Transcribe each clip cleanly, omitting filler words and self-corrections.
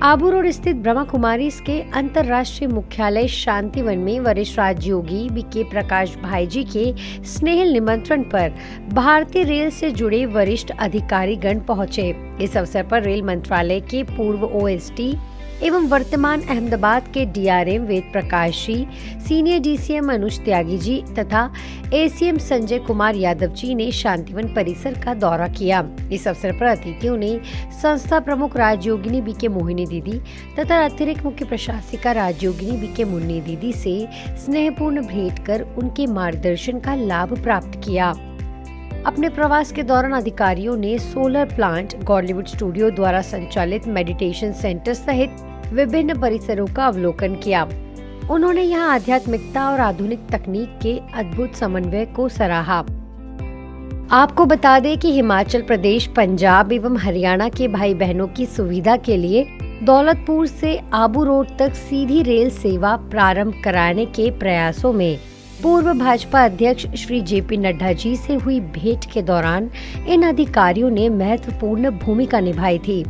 Abu road स्थित ब्रह्मा कुमारीज के अंतर्राष्ट्रीय मुख्यालय शांतिवन में वरिष्ठ राजयोगी बीके प्रकाश भाई जी के स्नेह निमंत्रण पर भारतीय रेल से जुड़े वरिष्ठ अधिकारी गण पहुंचे। इस अवसर पर रेल मंत्रालय के पूर्व ओएसडी एवं वर्तमान अहमदाबाद के DRM Ved Prakash ji, senior DCM अनुज त्यागी जी तथा एसीएम संजय कुमार यादव जी ने शांतिवन परिसर का दौरा किया। इस अवसर पर अतिथियों ने संस्था प्रमुख राजयोगिनी बीके मोहिनी दीदी तथा अतिरिक्त मुख्य प्रशासिका राजयोगिनी बीके मुन्नी दीदी से स्नेहपूर्ण भेंट कर उनके मार्गदर्शन का लाभ प्राप्त किया। अपने प्रवास के दौरान अधिकारियों ने सोलर प्लांट, गॉलीवुड स्टूडियो द्वारा संचालित मेडिटेशन सेंटर सहित विभिन्न परिसरों का अवलोकन किया। उन्होंने यहां आध्यात्मिकता और आधुनिक तकनीक के अद्भुत समन्वय को सराहा। आपको बता दें कि हिमाचल प्रदेश, पंजाब एवं हरियाणा के भाई बहनों की सुविधा के लिए दौलतपुर से आबू रोड तक सीधी रेल सेवा प्रारंभ कराने के प्रयासों में पूर्व भाजपा अध्यक्ष श्री जेपी नड्डा जी से हुई भेंट के दौरान इन अधिकारियों ने महत्वपूर्ण भूमिका निभाई थी।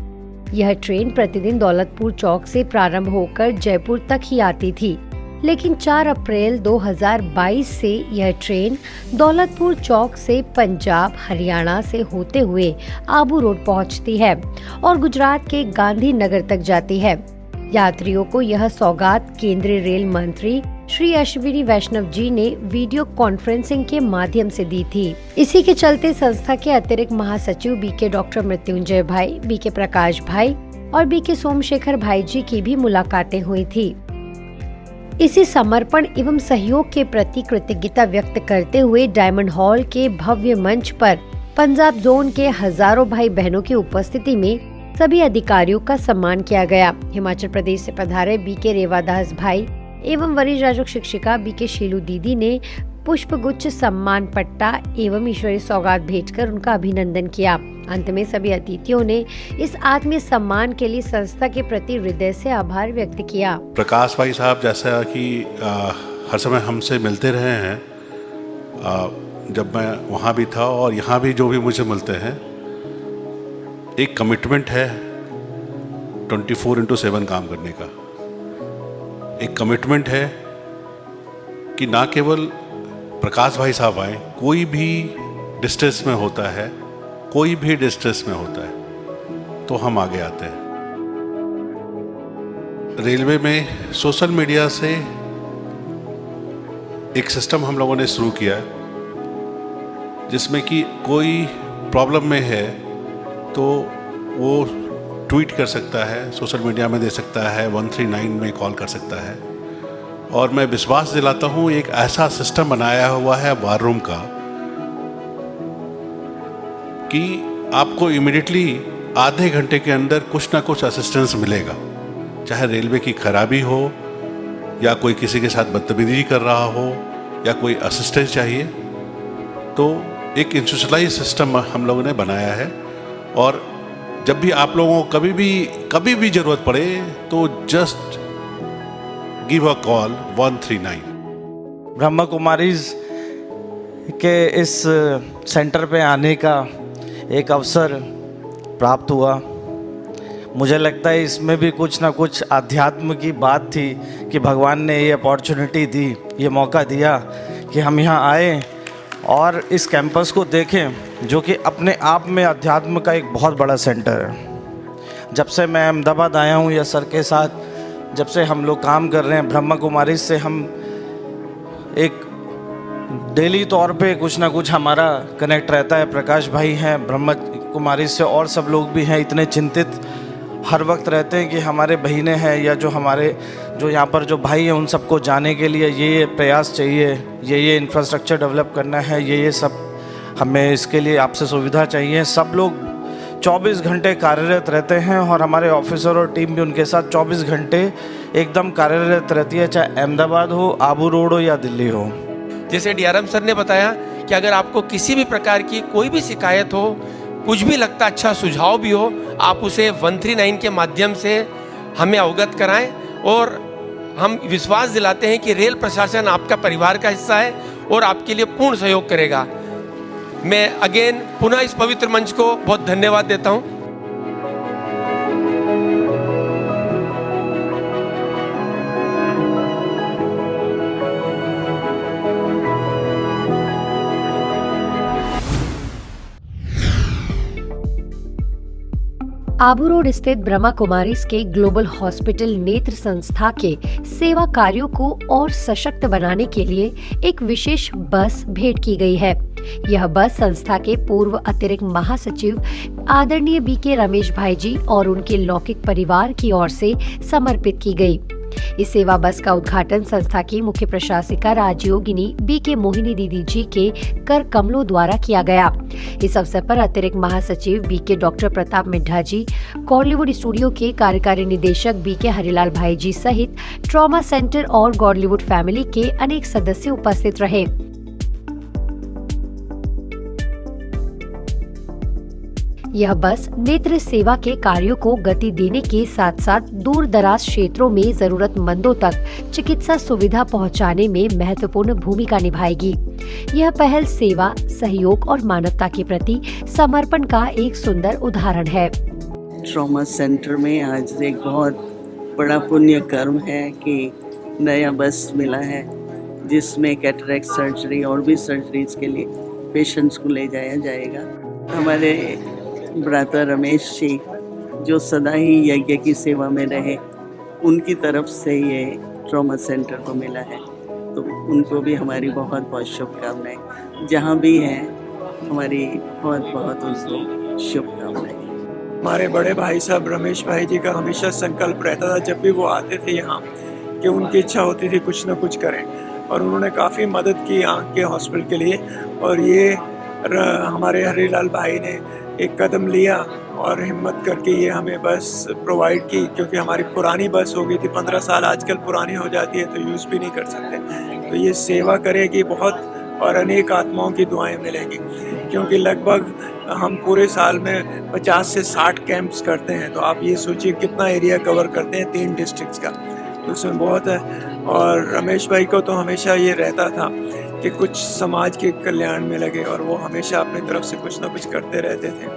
यह ट्रेन प्रतिदिन दौलतपुर चौक से प्रारंभ होकर जयपुर तक ही आती थी, लेकिन 4 अप्रैल 2022 से यह ट्रेन दौलतपुर चौक से पंजाब, हरियाणा से होते हुए आबू रोड पहुंचती है और गुजरात के गांधी नगर तक जाती है। यात्रियों को यह सौगात केंद्रीय रेल मंत्री श्री अश्विनी वैष्णव जी ने वीडियो कॉन्फ्रेंसिंग के माध्यम से दी थी। इसी के चलते संस्था के अतिरिक्त महासचिव बीके डॉक्टर मृत्युंजय भाई, बीके प्रकाश भाई और बीके सोमशेखर भाई जी की भी मुलाकातें हुई थी। इसी समर्पण एवं सहयोग के प्रति कृतज्ञता व्यक्त करते हुए डायमंड हॉल के भव्य मंच पर पंजाब जोन के हजारों भाई बहनों की उपस्थिति में सभी अधिकारियों का सम्मान किया गया। हिमाचल प्रदेश से पधारे बीके रेवादास भाई एवं वरिष्ठ राजयोग शिक्षिका बीके शीलू दीदी ने पुष्प गुच्छ, सम्मान पट्टा एवं ईश्वरीय सौगात भेंटकर उनका अभिनंदन किया। अंत में सभी अतिथियों ने इस आत्मीय सम्मान के लिए संस्था के प्रति हृदय से आभार व्यक्त किया। प्रकाश भाई साहब जैसा कि हर समय हमसे मिलते रहे हैं, जब मैं वहाँ भी था और यहाँ भी जो भी मुझे मिलते हैं, एक कमिटमेंट है 24/7 काम करने का। एक कमिटमेंट है कि ना केवल प्रकाश भाई साहब आए, कोई भी डिस्ट्रेस में होता है, कोई भी डिस्ट्रेस में होता है तो हम आगे आते हैं। रेलवे में सोशल मीडिया से एक सिस्टम हम लोगों ने शुरू किया है, जिसमें कि कोई प्रॉब्लम में है तो वो ट्वीट कर सकता है, सोशल मीडिया में दे सकता है, 139 में कॉल कर सकता है। और मैं विश्वास दिलाता हूँ, एक ऐसा सिस्टम बनाया हुआ है वार रूम का कि आपको इमीडिएटली आधे घंटे के अंदर कुछ ना कुछ असिस्टेंस मिलेगा, चाहे रेलवे की खराबी हो या कोई किसी के साथ बदतमीजी कर रहा हो या कोई असिस्टेंस चाहिए। तो एक इंस्टीट्यूशनलाइज्ड सिस्टम हम लोगों ने बनाया है और जब भी आप लोगों को कभी भी जरूरत पड़े तो just give a call 139। Brahma Kumaris के इस सेंटर पे आने का एक अवसर प्राप्त हुआ। मुझे लगता है इसमें भी कुछ ना कुछ आध्यात्म की बात थी कि भगवान ने ये अपॉर्चुनिटी दी, ये मौका दिया कि हम यहाँ आए और इस कैंपस को देखें, जो कि अपने आप में अध्यात्म का एक बहुत बड़ा सेंटर है। जब से मैं अहमदाबाद आया हूँ या सर के साथ जब से हम लोग काम कर रहे हैं ब्रह्मा कुमारी से, हम एक डेली तौर पे कुछ ना कुछ हमारा कनेक्ट रहता है। प्रकाश भाई हैं ब्रह्मा कुमारी से और सब लोग भी हैं, इतने चिंतित हर वक्त रहते हैं कि हमारे बहनें हैं या जो यहाँ पर जो भाई हैं उन सबको जाने के लिए ये प्रयास चाहिए, ये इंफ्रास्ट्रक्चर डेवलप करना है, ये सब हमें इसके लिए आपसे सुविधा चाहिए। सब लोग 24 घंटे कार्यरत रहते हैं और हमारे ऑफिसर और टीम भी उनके साथ 24 घंटे एकदम कार्यरत रहती है, चाहे अहमदाबाद हो, आबू रोड हो या दिल्ली हो। जैसे डीआरएम सर ने बताया कि अगर आपको किसी भी प्रकार की कोई भी शिकायत हो, कुछ भी लगता अच्छा सुझाव भी हो, आप उसे 139 के माध्यम से हमें अवगत कराएं और हम विश्वास दिलाते हैं कि रेल प्रशासन आपका परिवार का हिस्सा है और आपके लिए पूर्ण सहयोग करेगा। मैं अगेन पुनः इस पवित्र मंच को बहुत धन्यवाद देता हूं। आबू रोड स्थित ब्रह्मा कुमारीज के ग्लोबल हॉस्पिटल नेत्र संस्था के सेवा कार्यों को और सशक्त बनाने के लिए एक विशेष बस भेंट की गई है। यह बस संस्था के पूर्व अतिरिक्त महासचिव आदरणीय बीके रमेश भाई जी और उनके लौकिक परिवार की ओर से समर्पित की गई। इस सेवा बस का उद्घाटन संस्था की मुख्य प्रशासिका राजयोगिनी बीके मोहिनी दीदी जी के कर कमलों द्वारा किया गया। इस अवसर पर अतिरिक्त महासचिव बीके डॉक्टर प्रताप मिड्ढा जी, गॉडलीवुड स्टूडियो के कार्यकारी निदेशक बीके हरिलाल भाई जी सहित ट्रॉमा सेंटर और गॉडलीवुड फैमिली के अनेक सदस्य उपस्थित रहे। यह बस नेत्र सेवा के कार्यों को गति देने के साथ साथ दूर दराज क्षेत्रों में जरूरतमंदों तक चिकित्सा सुविधा पहुंचाने में महत्वपूर्ण भूमिका निभाएगी। यह पहल सेवा, सहयोग और मानवता के प्रति समर्पण का एक सुंदर उदाहरण है। ट्रॉमा सेंटर में आज एक बहुत बड़ा पुण्य कर्म है कि नया बस मिला है जिसमें कैटरेक्ट सर्जरी और भी सर्जरीज के लिए पेशेंट्स को ले जाया जाएगा। हमारे भ्राता रमेश जी जो सदा ही यज्ञ की सेवा में रहे, उनकी तरफ से ये ट्रॉमा सेंटर को मिला है, तो उनको भी हमारी बहुत बहुत शुभकामनाएं। जहाँ भी हैं हमारी बहुत बहुत उनको शुभकामनाएं। हमारे बड़े भाई साहब रमेश भाई जी का हमेशा संकल्प रहता था, जब भी वो आते थे यहाँ, कि उनकी इच्छा होती थी कुछ ना कुछ करें, और उन्होंने काफ़ी मदद की आँख के हॉस्पिटल के लिए। और ये हमारे हरिलाल भाई ने एक कदम लिया और हिम्मत करके ये हमें बस प्रोवाइड की, क्योंकि हमारी पुरानी बस हो गई थी 15 साल, आजकल पुरानी हो जाती है तो यूज़ भी नहीं कर सकते। तो ये सेवा करेगी बहुत, और अनेक आत्माओं की दुआएं मिलेंगी, क्योंकि लगभग हम पूरे साल में 50 से 60 कैंप्स करते हैं। तो आप ये सोचिए कितना एरिया कवर करते हैं 3 डिस्ट्रिक्ट्स का, तो उसमें बहुत है। और रमेश भाई को तो हमेशा ये रहता था कि कुछ समाज के कल्याण में लगे, और वो हमेशा अपनी तरफ से कुछ ना कुछ करते रहते थे।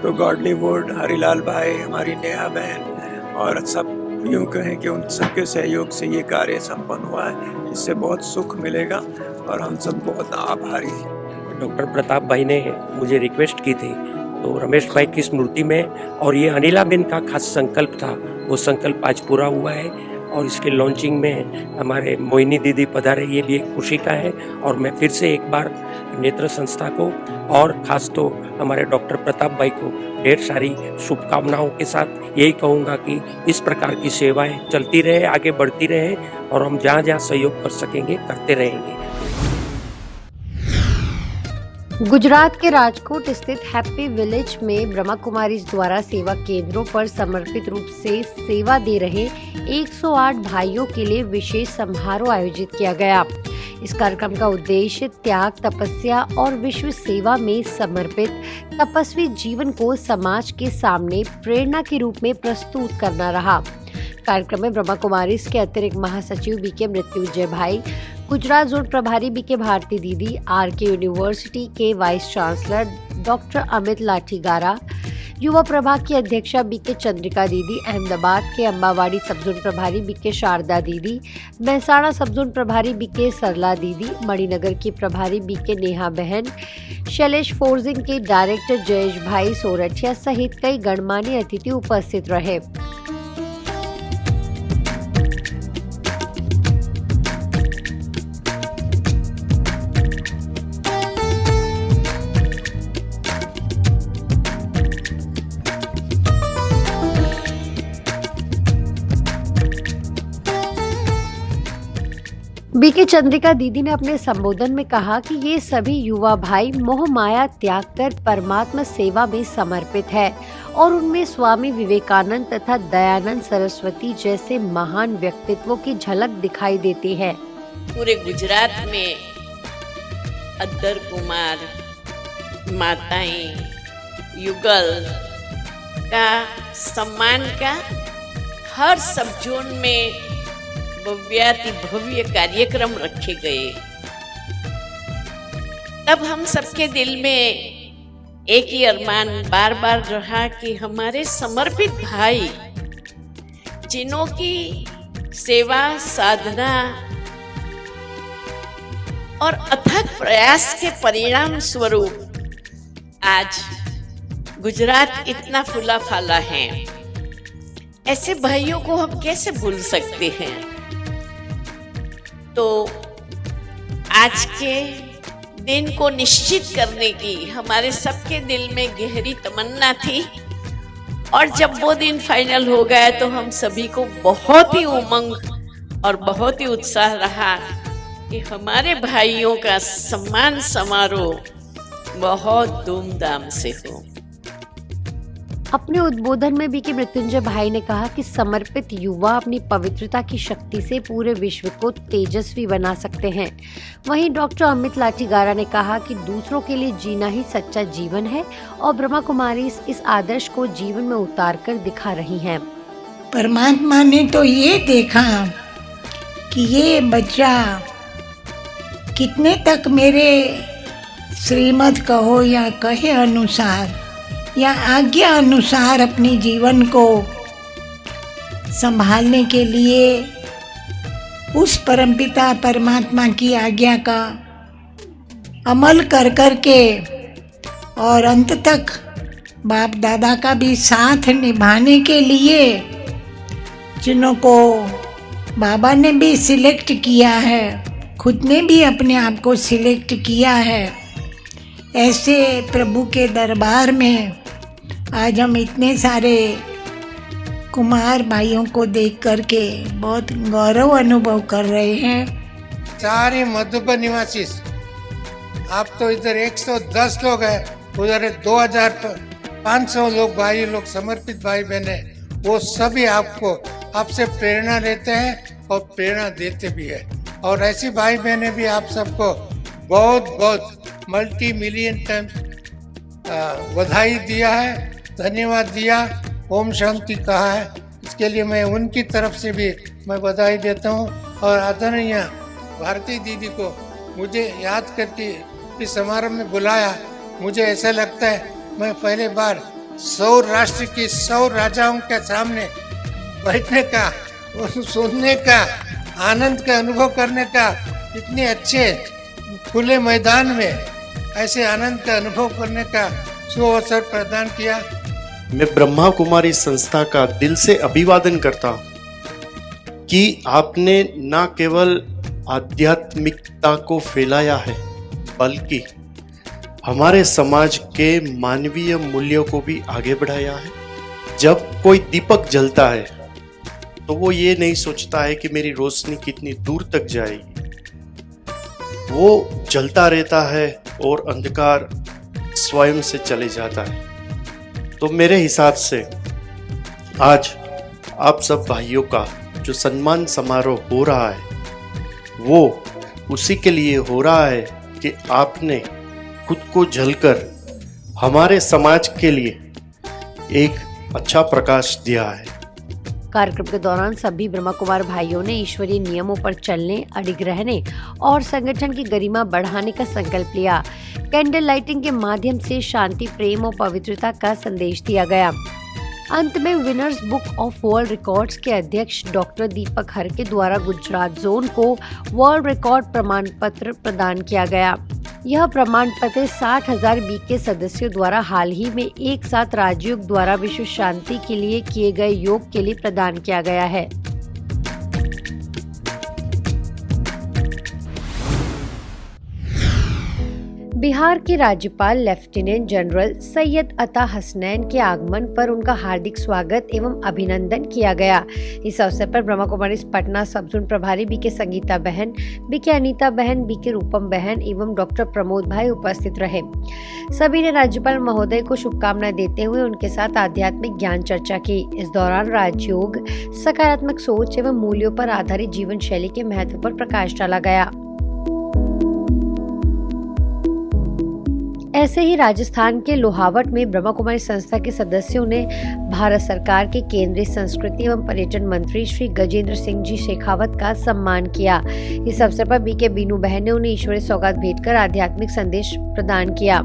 तो गॉडलीवुड, हरिलाल भाई, हमारी नेहा बहन और सब यूँ कहें कि उन सबके सहयोग से ये कार्य संपन्न हुआ है। इससे बहुत सुख मिलेगा और हम सब बहुत आभारी हैं। डॉक्टर प्रताप भाई ने मुझे रिक्वेस्ट की थी, तो रमेश भाई की स्मृति में, और ये अनिला बेन का खास संकल्प था, वो संकल्प आज पूरा हुआ है। और इसके लॉन्चिंग में हमारे मोहिनी दीदी पधारे, ये भी एक खुशी का है। और मैं फिर से एक बार नेत्र संस्था को और खास तो हमारे डॉक्टर प्रताप भाई को ढेर सारी शुभकामनाओं के साथ यही कहूँगा कि इस प्रकार की सेवाएं चलती रहे, आगे बढ़ती रहे, और हम जहाँ जहाँ सहयोग कर सकेंगे करते रहेंगे। गुजरात के राजकोट स्थित हैप्पी विलेज में ब्रह्मा कुमारीज द्वारा सेवा केंद्रों पर समर्पित रूप से सेवा दे रहे 108 भाइयों के लिए विशेष समारोह आयोजित किया गया। इस कार्यक्रम का उद्देश्य त्याग, तपस्या और विश्व सेवा में समर्पित तपस्वी जीवन को समाज के सामने प्रेरणा के रूप में प्रस्तुत करना रहा। कार्यक्रम में ब्रह्मा कुमारीज के अतिरिक्त महासचिव बीके मृत्युंजय भाई, गुजरात जोन प्रभारी बीके भारती दीदी, आरके यूनिवर्सिटी के वाइस चांसलर डॉक्टर अमित लाठीगारा, युवा प्रभाग की अध्यक्षा बीके चंद्रिका दीदी, अहमदाबाद के अम्बावाड़ी सबजोन प्रभारी बीके शारदा दीदी, महसाणा सबजोन प्रभारी बीके सरला दीदी, मणिनगर की प्रभारी बीके नेहा बहन, शैलेश फोर्जिंग के डायरेक्टर जयेश भाई सोरठिया सहित कई गणमान्य अतिथि उपस्थित रहे। बीके चंद्रिका दीदी ने अपने संबोधन में कहा कि ये सभी युवा भाई मोह माया त्याग कर परमात्मा सेवा में समर्पित है और उनमें स्वामी विवेकानंद तथा दयानंद सरस्वती जैसे महान व्यक्तित्वों की झलक दिखाई देती है। पूरे गुजरात में अद्दर कुमार, माताएं, युगल का सम्मान का हर सब जोन में भव्याति भव्य कार्यक्रम रखे गए। तब हम सबके दिल में एक ही अरमान बार बार रहा कि हमारे समर्पित भाई, जिन्हों की सेवा, साधना और अथक प्रयास के परिणाम स्वरूप आज गुजरात इतना फूला फाला है, ऐसे भाइयों को हम कैसे भूल सकते हैं। तो आज के दिन को निश्चित करने की हमारे सबके दिल में गहरी तमन्ना थी, और जब वो दिन फाइनल हो गया तो हम सभी को बहुत ही उमंग और बहुत ही उत्साह रहा कि हमारे भाइयों का सम्मान समारोह बहुत धूमधाम से हो। अपने उद्बोधन में बीके मृत्युंजय भाई ने कहा कि समर्पित युवा अपनी पवित्रता की शक्ति से पूरे विश्व को तेजस्वी बना सकते हैं। वहीं डॉक्टर अमित लाठीगारा ने कहा कि दूसरों के लिए जीना ही सच्चा जीवन है और ब्रह्मा कुमारी इस आदर्श को जीवन में उतार कर दिखा रही हैं। परमात्मा ने तो ये देखा कि ये बच्चा कितने तक मेरे श्रीमत कहो या कहे अनुसार या आज्ञा अनुसार अपने जीवन को संभालने के लिए उस परमपिता परमात्मा की आज्ञा का अमल कर कर के और अंत तक बाप दादा का भी साथ निभाने के लिए जिन्हों को बाबा ने भी सिलेक्ट किया है, खुद ने भी अपने आप को सिलेक्ट किया है, ऐसे प्रभु के दरबार में आज हम इतने सारे कुमार भाइयों को देख करके बहुत गौरव अनुभव कर रहे हैं। सारे मधुबन निवासी, आप तो इधर 110 लोग हैं, उधर 2500 लोग भाई लोग समर्पित भाई बहने, वो सभी आपसे प्रेरणा लेते हैं और प्रेरणा देते भी है। और ऐसी भाई बहने भी आप सबको बहुत बहुत मल्टी मिलियन टाइम्स बधाई दिया है, धन्यवाद दिया, ओम शांति कहा है। इसके लिए मैं उनकी तरफ से भी मैं बधाई देता हूँ। और आदरणीय भारती दीदी को मुझे याद करके इस समारोह में बुलाया, मुझे ऐसा लगता है मैं पहले बार 100 राष्ट्र की 100 राजाओं के सामने बैठने का, सुनने का, आनंद का अनुभव करने का, इतने अच्छे खुले मैदान में ऐसे आनंद का अनुभव करने का सुअवसर प्रदान किया। मैं ब्रह्मा कुमारी संस्था का दिल से अभिवादन करता हूँ कि आपने न केवल आध्यात्मिकता को फैलाया है, बल्कि हमारे समाज के मानवीय मूल्यों को भी आगे बढ़ाया है। जब कोई दीपक जलता है तो वो ये नहीं सोचता है कि मेरी रोशनी कितनी दूर तक जाएगी, वो जलता रहता है और अंधकार स्वयं से चले जाता है। तो मेरे हिसाब से आज आप सब भाइयों का जो सम्मान समारोह हो रहा है, वो उसी के लिए हो रहा है कि आपने खुद को जलकर हमारे समाज के लिए एक अच्छा प्रकाश दिया है। कार्यक्रम के दौरान सभी ब्रह्मा कुमार भाइयों ने ईश्वरीय नियमों पर चलने, अडिग रहने और संगठन की गरिमा बढ़ाने का संकल्प लिया। कैंडल लाइटिंग के माध्यम से शांति, प्रेम और पवित्रता का संदेश दिया गया। अंत में winners book of world records के अध्यक्ष डॉक्टर दीपक हरके द्वारा गुजरात जोन को वर्ल्ड रिकॉर्ड प्रमाण पत्र प्रदान किया गया। यह प्रमाण पत्र 60,000 बीके सदस्यों द्वारा हाल ही में एक साथ राजयोग द्वारा विश्व शांति के लिए किए गए योग के लिए प्रदान किया गया है। बिहार के राज्यपाल लेफ्टिनेंट जनरल सैयद अता हसनैन के आगमन पर उनका हार्दिक स्वागत एवं अभिनंदन किया गया। इस अवसर पर ब्रह्मा कुमारी पटना सब जोन प्रभारी बीके संगीता बहन, बीके अनीता बहन, बीके रूपम बहन एवं डॉक्टर प्रमोद भाई उपस्थित रहे। सभी ने राज्यपाल महोदय को शुभकामनाएं देते हुए उनके साथ आध्यात्मिक ज्ञान चर्चा की। इस दौरान राजयोग, सकारात्मक सोच एवं मूल्यों पर आधारित जीवन शैली के महत्व पर प्रकाश डाला गया। ऐसे ही राजस्थान के लोहावट में ब्रह्मा कुमारी संस्था के सदस्यों ने भारत सरकार के केंद्रीय संस्कृति एवं पर्यटन मंत्री श्री गजेंद्र सिंह जी शेखावत का सम्मान किया। इस अवसर पर बीके बीनू बहन ने उन्हें ईश्वरीय सौगात भेंट कर आध्यात्मिक संदेश प्रदान किया।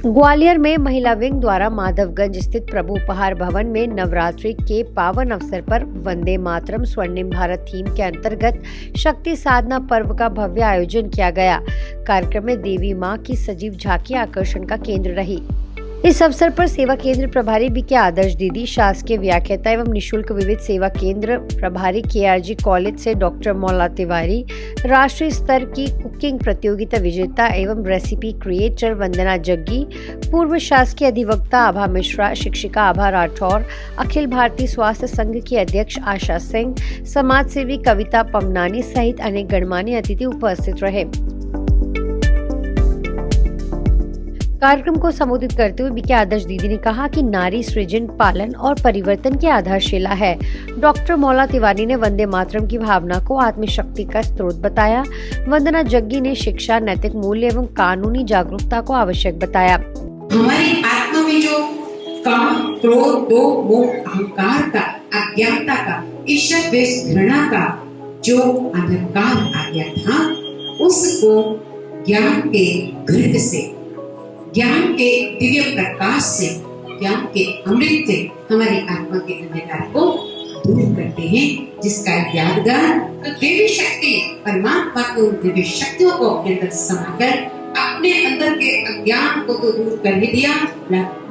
ग्वालियर में महिला विंग द्वारा माधवगंज स्थित प्रभु उपहार भवन में नवरात्रि के पावन अवसर पर वंदे मातरम स्वर्णिम भारत थीम के अंतर्गत शक्ति साधना पर्व का भव्य आयोजन किया गया। कार्यक्रम में देवी मां की सजीव झांकी आकर्षण का केंद्र रही। इस अवसर पर सेवा केंद्र प्रभारी बीके आदर्श दीदी, शासकीय व्याख्याता एवं निशुल्क विविध सेवा केंद्र प्रभारी केआरजी कॉलेज से डॉक्टर मौला तिवारी, राष्ट्रीय स्तर की कुकिंग प्रतियोगिता विजेता एवं रेसिपी क्रिएटर वंदना जग्गी, पूर्व शासकीय अधिवक्ता आभा मिश्रा, शिक्षिका आभा राठौर, अखिल भारतीय स्वास्थ्य संघ की अध्यक्ष आशा सिंह, समाज सेवी कविता पमनानी सहित अनेक गणमान्य अतिथि उपस्थित रहे। कार्यक्रम को संबोधित करते हुए बीके आदर्श दीदी ने कहा कि नारी सृजन, पालन और परिवर्तन की आधारशिला है। डॉक्टर मौला तिवारी ने वंदे मातरम की भावना को आत्मशक्ति का स्रोत बताया। वंदना जग्गी ने शिक्षा, नैतिक मूल्य एवं कानूनी जागरूकता को आवश्यक बताया। हमारी आत्मा में जो काम, क्रोध, मोह, अहंकार का, अज्ञानता का, ईर्ष्या, द्वेष, घृणा का जो अंधकार आ गया था, उसको ज्ञान के घृत से, ज्ञान के दिव्य प्रकाश से, ज्ञान के अमृत से हमारी आत्मा के अंधकार को दूर करते हैं, जिसका यादगार तो देवी शक्ति, परमात्मा को दिव्य शक्तियों को अपने अंदर समाकर अपने अंदर के अज्ञान को तो दूर कर ही दिया,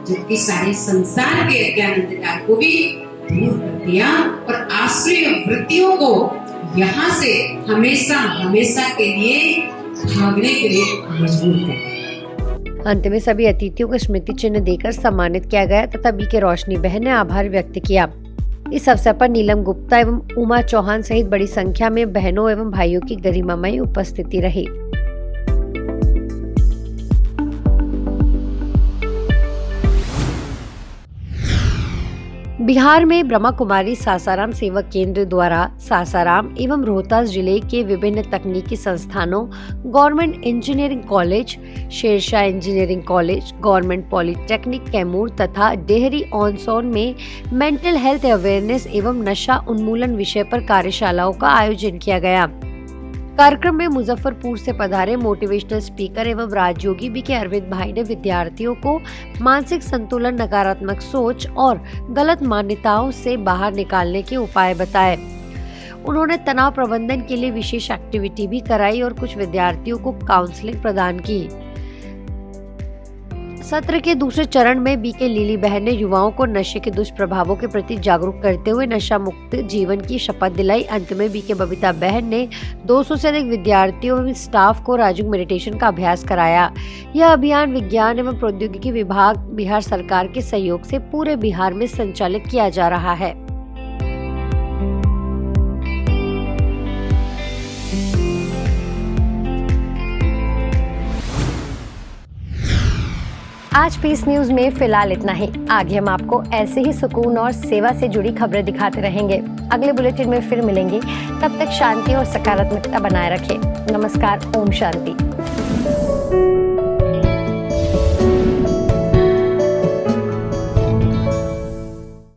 जबकि सारे संसार के अज्ञान अंधकार को भी दूर कर दिया और आश्रय वृत्तियों को यहाँ से हमेशा हमेशा के लिए भागने के लिए मजबूर कर दिया। अंत में सभी अतिथियों को स्मृति चिन्ह देकर सम्मानित किया गया तथा बीके रोशनी बहन ने आभार व्यक्त किया। इस अवसर पर नीलम गुप्ता एवं उमा चौहान सहित बड़ी संख्या में बहनों एवं भाइयों की गरिमामयी उपस्थिति रही। बिहार में ब्रह्मा कुमारी सासाराम सेवा केंद्र द्वारा सासाराम एवं रोहतास जिले के विभिन्न तकनीकी संस्थानों, government engineering college, Sher Shah engineering college, government polytechnic Kaimur तथा डेहरी ऑन सोन में मेंटल हेल्थ अवेयरनेस एवं नशा उन्मूलन विषय पर कार्यशालाओं का आयोजन किया गया। कार्यक्रम में मुजफ्फरपुर से पधारे मोटिवेशनल स्पीकर एवं राजयोगी बीके अरविंद भाई ने विद्यार्थियों को मानसिक संतुलन, नकारात्मक सोच और गलत मान्यताओं से बाहर निकालने के उपाय बताए। उन्होंने तनाव प्रबंधन के लिए विशेष एक्टिविटी भी कराई और कुछ विद्यार्थियों को काउंसलिंग प्रदान की। सत्र के दूसरे चरण में बीके लीली बहन ने युवाओं को नशे के दुष्प्रभावों के प्रति जागरूक करते हुए नशा मुक्त जीवन की शपथ दिलाई। अंत में बीके बबीता बहन ने 200 से अधिक विद्यार्थियों एवं स्टाफ को राजयोग मेडिटेशन का अभ्यास कराया। यह अभियान विज्ञान एवं प्रौद्योगिकी विभाग, बिहार सरकार के सहयोग से पूरे बिहार में संचालित किया जा रहा है। आज पीस न्यूज में फिलहाल इतना ही। आगे हम आपको ऐसे ही सुकून और सेवा से जुड़ी खबरें दिखाते रहेंगे। अगले बुलेटिन में फिर मिलेंगे, तब तक शांति और सकारात्मकता बनाए रखें। नमस्कार, ओम शांति।